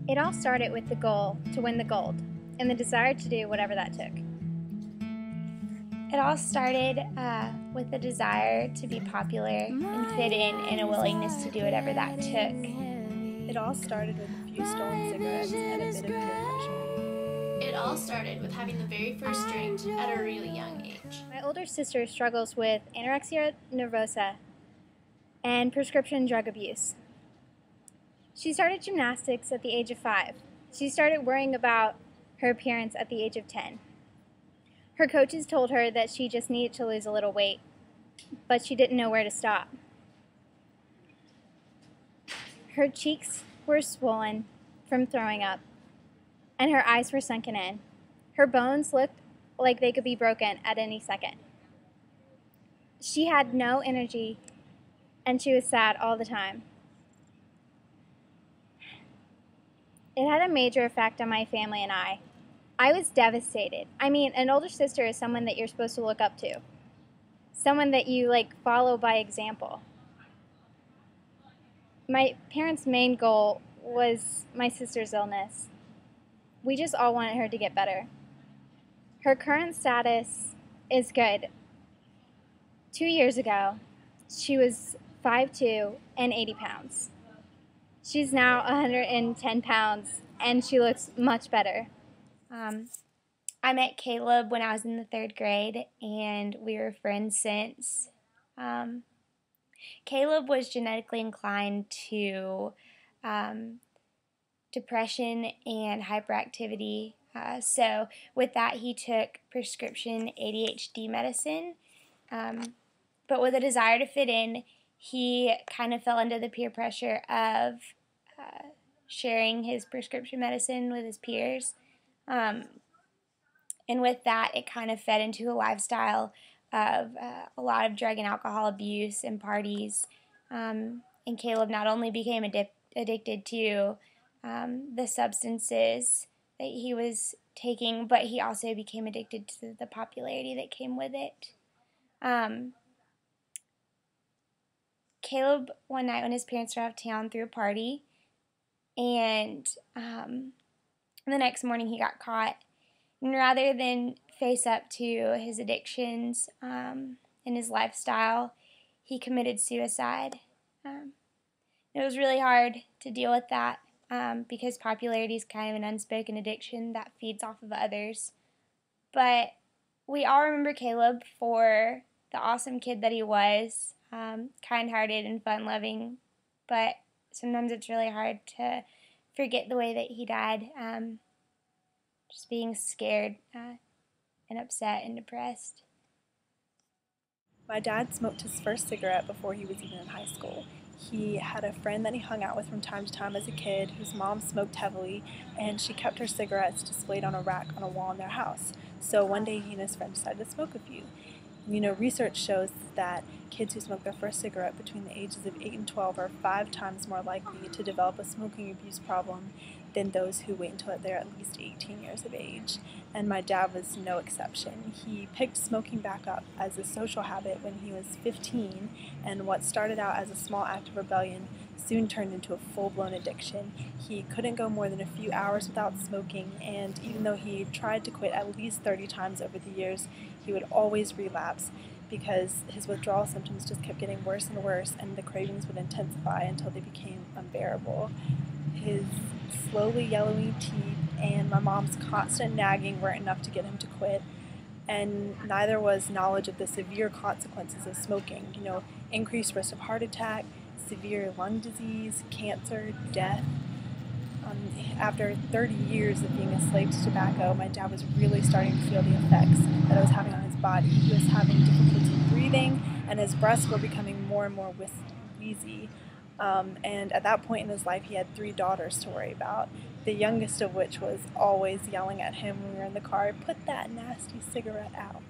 It all started with the goal to win the gold and the desire to do whatever that took. It all started with a desire to be popular and fit in and a willingness to do whatever that took. It all started with a few stolen cigarettes and a bit of peer pressure. It all started with having the very first drink at a really young age. My older sister struggles with anorexia nervosa and prescription drug abuse. She started gymnastics at the age of 5. She started worrying about her appearance at the age of 10. Her coaches told her that she just needed to lose a little weight, but she didn't know where to stop. Her cheeks were swollen from throwing up, and her eyes were sunken in. Her bones looked like they could be broken at any second. She had no energy, and she was sad all the time. It had a major effect on my family and I. I was devastated. I mean, an older sister is someone that you're supposed to look up to. Someone that you, follow by example. My parents' main goal was my sister's illness. We just all wanted her to get better. Her current status is good. 2 years ago, she was 5'2" and 80 pounds. She's now 110 pounds, and she looks much better. I met Caleb when I was in the 3rd grade, and we were friends since. Caleb was genetically inclined to depression and hyperactivity. So with that, he took prescription ADHD medicine. But with a desire to fit in, he kind of fell under the peer pressure of sharing his prescription medicine with his peers. And with that, it kind of fed into a lifestyle of a lot of drug and alcohol abuse and parties. And Caleb not only became addicted to the substances that he was taking, but he also became addicted to the popularity that came with it. Caleb, one night when his parents were out of town, threw a party, and the next morning he got caught. And rather than face up to his addictions and his lifestyle, he committed suicide. It was really hard to deal with that because popularity is kind of an unspoken addiction that feeds off of others. But we all remember Caleb for the awesome kid that he was, kind-hearted and fun-loving, but sometimes it's really hard to forget the way that he died, just being scared and upset and depressed. My dad smoked his first cigarette before he was even in high school. He had a friend that he hung out with from time to time as a kid whose mom smoked heavily, and she kept her cigarettes displayed on a rack on a wall in their house. So one day he and his friend decided to smoke a few. Research shows that kids who smoke their first cigarette between the ages of 8 and 12 are 5 times more likely to develop a smoking abuse problem than those who wait until they're at least 18 years of age. And my dad was no exception. He picked smoking back up as a social habit when he was 15, and what started out as a small act of rebellion soon turned into a full-blown addiction. He couldn't go more than a few hours without smoking, and even though he tried to quit at least 30 times over the years, he would always relapse because his withdrawal symptoms just kept getting worse and worse, and the cravings would intensify until they became unbearable. His slowly yellowing teeth and my mom's constant nagging weren't enough to get him to quit, and neither was knowledge of the severe consequences of smoking. Increased risk of heart attack, severe lung disease, cancer, death. After 30 years of being a slave to tobacco, my dad was really starting to feel the effects that it was having on his body. He was having difficulty breathing, and his breaths were becoming more and more wheezy. And at that point in his life, he had 3 daughters to worry about, the youngest of which was always yelling at him when we were in the car, "Put that nasty cigarette out."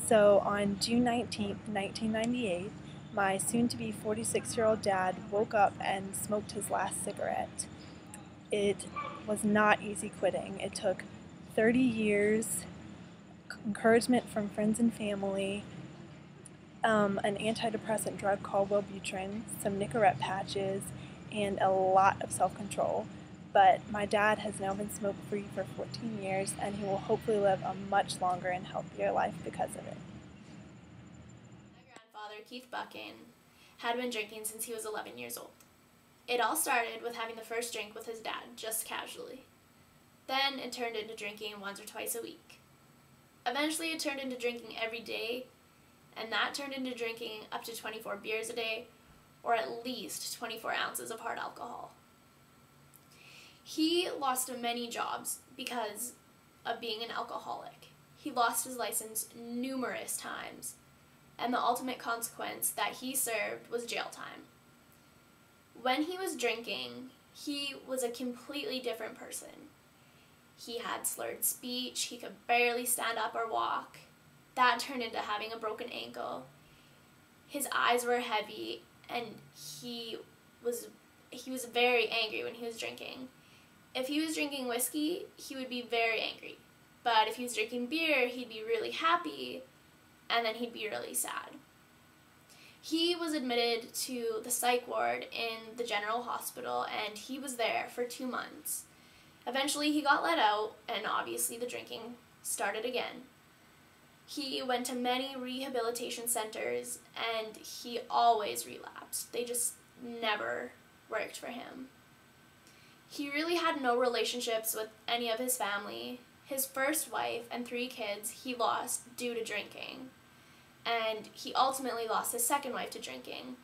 So on June 19th, 1998, my soon-to-be 46-year-old dad woke up and smoked his last cigarette. It was not easy quitting. It took 30 years, encouragement from friends and family, an antidepressant drug called Wellbutrin, some Nicorette patches, and a lot of self-control. but my dad has now been smoke-free for 14 years, and he will hopefully live a much longer and healthier life because of it. My grandfather, Keith Buchan, had been drinking since he was 11 years old. It all started with having the first drink with his dad, just casually. Then it turned into drinking once or twice a week. Eventually it turned into drinking every day, and that turned into drinking up to 24 beers a day, or at least 24 ounces of hard alcohol. He lost many jobs because of being an alcoholic. He lost his license numerous times, and the ultimate consequence that he served was jail time. When he was drinking, he was a completely different person. He had slurred speech, he could barely stand up or walk. That turned into having a broken ankle. His eyes were heavy, and he was very angry when he was drinking. If he was drinking whiskey, he would be very angry. But if he was drinking beer, he'd be really happy, and then he'd be really sad. He was admitted to the psych ward in the general hospital, and he was there for 2 months. Eventually he got let out, and obviously the drinking started again. He went to many rehabilitation centers, and he always relapsed. They just never worked for him. He really had no relationships with any of his family. His first wife and 3 kids he lost due to drinking, and he ultimately lost his second wife to drinking.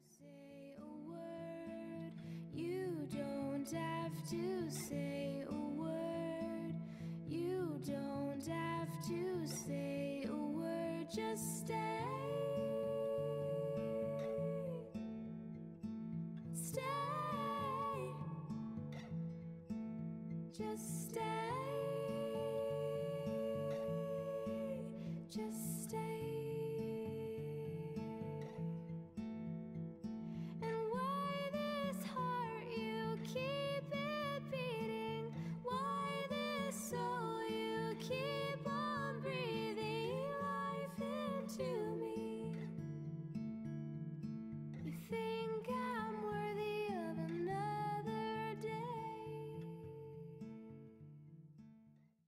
Say a word, you don't have to say a word, you don't have to say a word, just stay, stay, just stay.